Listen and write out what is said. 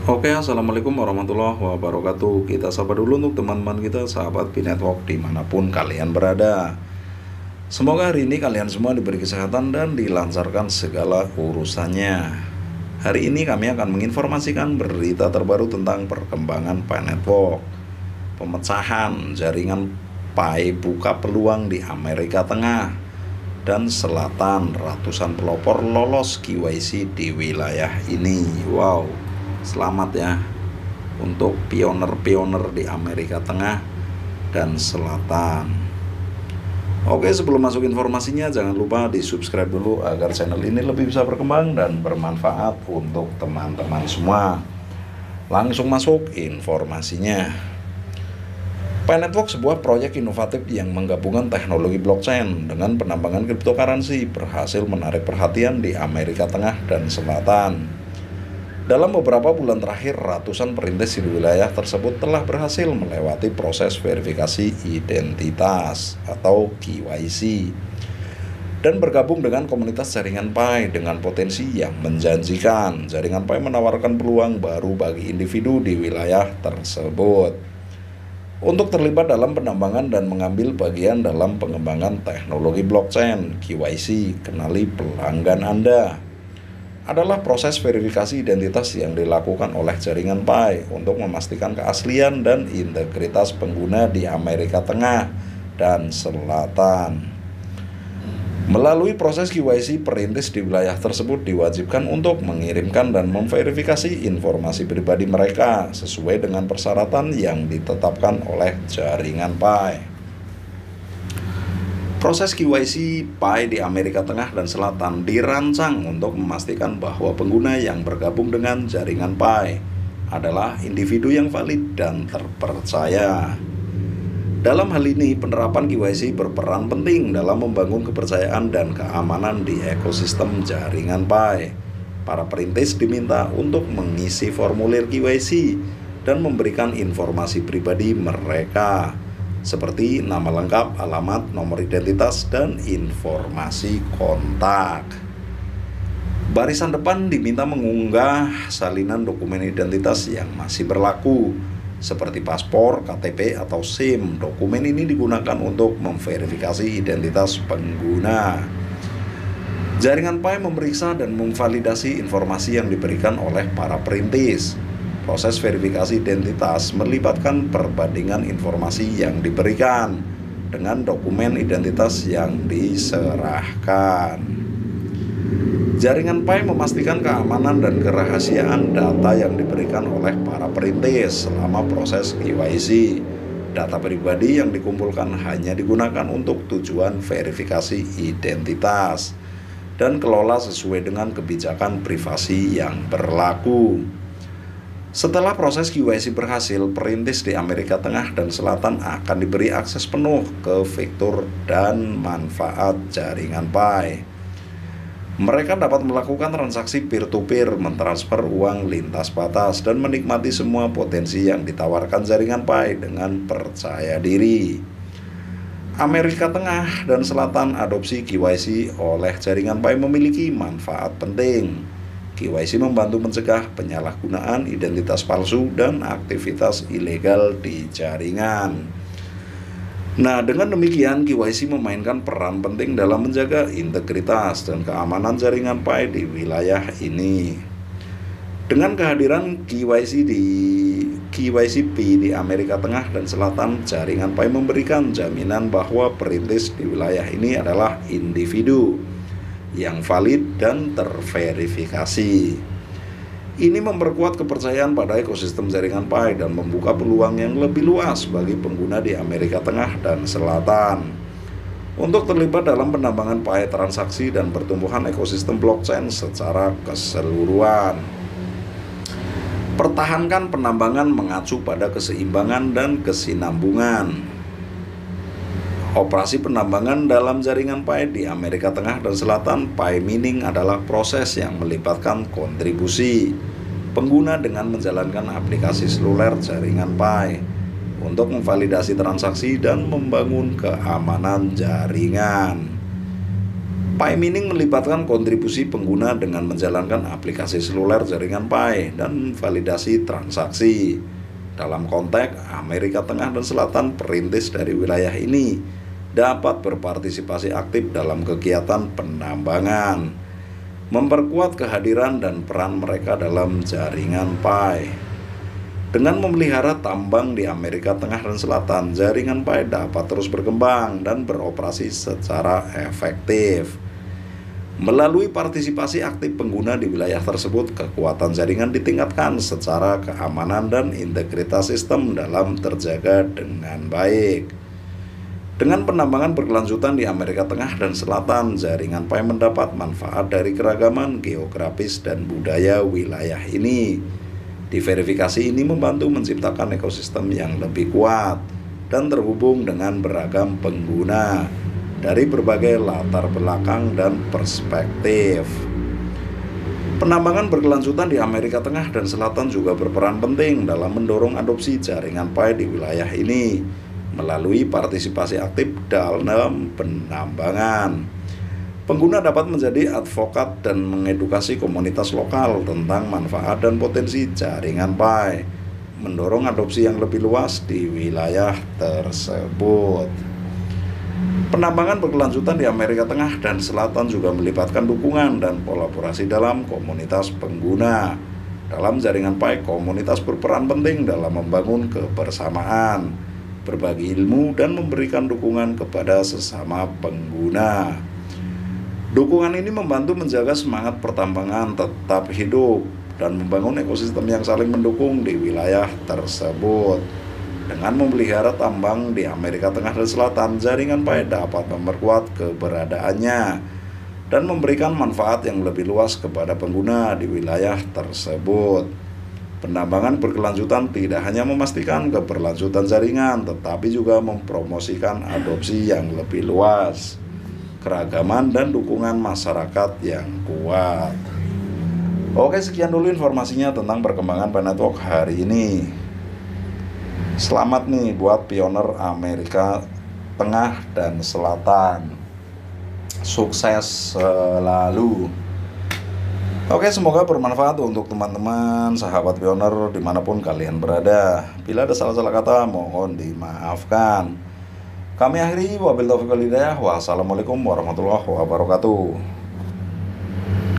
Oke, assalamualaikum warahmatullahi wabarakatuh. Kita sapa dulu untuk teman-teman kita, sahabat P-Network dimanapun kalian berada. Semoga hari ini kalian semua diberi kesehatan dan dilancarkan segala urusannya. Hari ini kami akan menginformasikan berita terbaru tentang perkembangan P-Network, pemecahan jaringan Pi buka peluang di Amerika Tengah dan Selatan, ratusan pelopor lolos KYC di wilayah ini. Wow, selamat ya untuk pioner-pioner di Amerika Tengah dan Selatan. Oke, sebelum masuk informasinya jangan lupa di subscribe dulu agar channel ini lebih bisa berkembang dan bermanfaat untuk teman-teman semua. Langsung masuk informasinya. P-Network sebuah proyek inovatif yang menggabungkan teknologi blockchain dengan penambangan cryptocurrency berhasil menarik perhatian di Amerika Tengah dan Selatan. Dalam beberapa bulan terakhir, ratusan perintis di wilayah tersebut telah berhasil melewati proses verifikasi identitas atau KYC dan bergabung dengan komunitas jaringan Pi dengan potensi yang menjanjikan. Jaringan Pi menawarkan peluang baru bagi individu di wilayah tersebut untuk terlibat dalam penambangan dan mengambil bagian dalam pengembangan teknologi blockchain. KYC, kenali pelanggan Anda, adalah proses verifikasi identitas yang dilakukan oleh jaringan Pi untuk memastikan keaslian dan integritas pengguna di Amerika Tengah dan Selatan. Melalui proses KYC, perintis di wilayah tersebut diwajibkan untuk mengirimkan dan memverifikasi informasi pribadi mereka sesuai dengan persyaratan yang ditetapkan oleh jaringan Pi. Proses KYC Pi di Amerika Tengah dan Selatan dirancang untuk memastikan bahwa pengguna yang bergabung dengan jaringan Pi adalah individu yang valid dan terpercaya. Dalam hal ini, penerapan KYC berperan penting dalam membangun kepercayaan dan keamanan di ekosistem jaringan Pi. Para perintis diminta untuk mengisi formulir KYC dan memberikan informasi pribadi mereka, seperti nama lengkap, alamat, nomor identitas, dan informasi kontak. Barisan depan diminta mengunggah salinan dokumen identitas yang masih berlaku, seperti paspor, KTP, atau SIM. Dokumen ini digunakan untuk memverifikasi identitas pengguna. Jaringan Pi memeriksa dan memvalidasi informasi yang diberikan oleh para perintis. Proses verifikasi identitas melibatkan perbandingan informasi yang diberikan dengan dokumen identitas yang diserahkan. Jaringan Pi memastikan keamanan dan kerahasiaan data yang diberikan oleh para perintis selama proses KYC. Data pribadi yang dikumpulkan hanya digunakan untuk tujuan verifikasi identitas dan kelola sesuai dengan kebijakan privasi yang berlaku. Setelah proses KYC berhasil, perintis di Amerika Tengah dan Selatan akan diberi akses penuh ke fitur dan manfaat jaringan Pi. Mereka dapat melakukan transaksi peer-to-peer, mentransfer uang lintas batas, dan menikmati semua potensi yang ditawarkan jaringan Pi dengan percaya diri. Amerika Tengah dan Selatan adopsi KYC oleh jaringan Pi memiliki manfaat penting. KYC membantu mencegah penyalahgunaan identitas palsu dan aktivitas ilegal di jaringan. Nah, dengan demikian KYC memainkan peran penting dalam menjaga integritas dan keamanan jaringan Pi di wilayah ini. Dengan kehadiran KYCP di Amerika Tengah dan Selatan, jaringan Pi memberikan jaminan bahwa perintis di wilayah ini adalah individu yang valid dan terverifikasi. Ini memperkuat kepercayaan pada ekosistem jaringan Pi dan membuka peluang yang lebih luas bagi pengguna di Amerika Tengah dan Selatan untuk terlibat dalam penambangan Pi, transaksi, dan pertumbuhan ekosistem blockchain secara keseluruhan. Pertahankan penambangan mengacu pada keseimbangan dan kesinambungan. Operasi penambangan dalam jaringan Pi di Amerika Tengah dan Selatan, Pi mining adalah proses yang melibatkan kontribusi pengguna dengan menjalankan aplikasi seluler jaringan Pi untuk memvalidasi transaksi dan membangun keamanan jaringan. Pi mining melibatkan kontribusi pengguna dengan menjalankan aplikasi seluler jaringan Pi dan validasi transaksi. Dalam konteks Amerika Tengah dan Selatan, perintis dari wilayah ini dapat berpartisipasi aktif dalam kegiatan penambangan, memperkuat kehadiran dan peran mereka dalam jaringan Pi. Dengan memelihara tambang di Amerika Tengah dan Selatan, jaringan Pi dapat terus berkembang dan beroperasi secara efektif. Melalui partisipasi aktif pengguna di wilayah tersebut, kekuatan jaringan ditingkatkan secara keamanan dan integritas sistem dalam terjaga dengan baik. Dengan penambangan berkelanjutan di Amerika Tengah dan Selatan, jaringan Pi mendapat manfaat dari keragaman geografis dan budaya wilayah ini. Diverifikasi ini membantu menciptakan ekosistem yang lebih kuat dan terhubung dengan beragam pengguna dari berbagai latar belakang dan perspektif. Penambangan berkelanjutan di Amerika Tengah dan Selatan juga berperan penting dalam mendorong adopsi jaringan Pi di wilayah ini melalui partisipasi aktif dalam penambangan. Pengguna dapat menjadi advokat dan mengedukasi komunitas lokal tentang manfaat dan potensi jaringan Pi, mendorong adopsi yang lebih luas di wilayah tersebut. Penambangan berkelanjutan di Amerika Tengah dan Selatan juga melibatkan dukungan dan kolaborasi dalam komunitas pengguna. Dalam jaringan Pi, komunitas berperan penting dalam membangun kebersamaan, berbagi ilmu, dan memberikan dukungan kepada sesama pengguna. Dukungan ini membantu menjaga semangat pertambangan tetap hidup dan membangun ekosistem yang saling mendukung di wilayah tersebut. Dengan memelihara tambang di Amerika Tengah dan Selatan, jaringan Pi dapat memperkuat keberadaannya dan memberikan manfaat yang lebih luas kepada pengguna di wilayah tersebut. Penambangan berkelanjutan tidak hanya memastikan keberlanjutan jaringan, tetapi juga mempromosikan adopsi yang lebih luas, keragaman, dan dukungan masyarakat yang kuat. Oke, sekian dulu informasinya tentang perkembangan Pi Network hari ini. Selamat nih buat pioner Amerika Tengah dan Selatan. Sukses selalu. Oke, semoga bermanfaat untuk teman-teman, sahabat pioner dimanapun kalian berada. Bila ada salah-salah kata, mohon dimaafkan. Kami akhiri, wabillahi taufiq wal hidayah. Wassalamualaikum warahmatullahi wabarakatuh.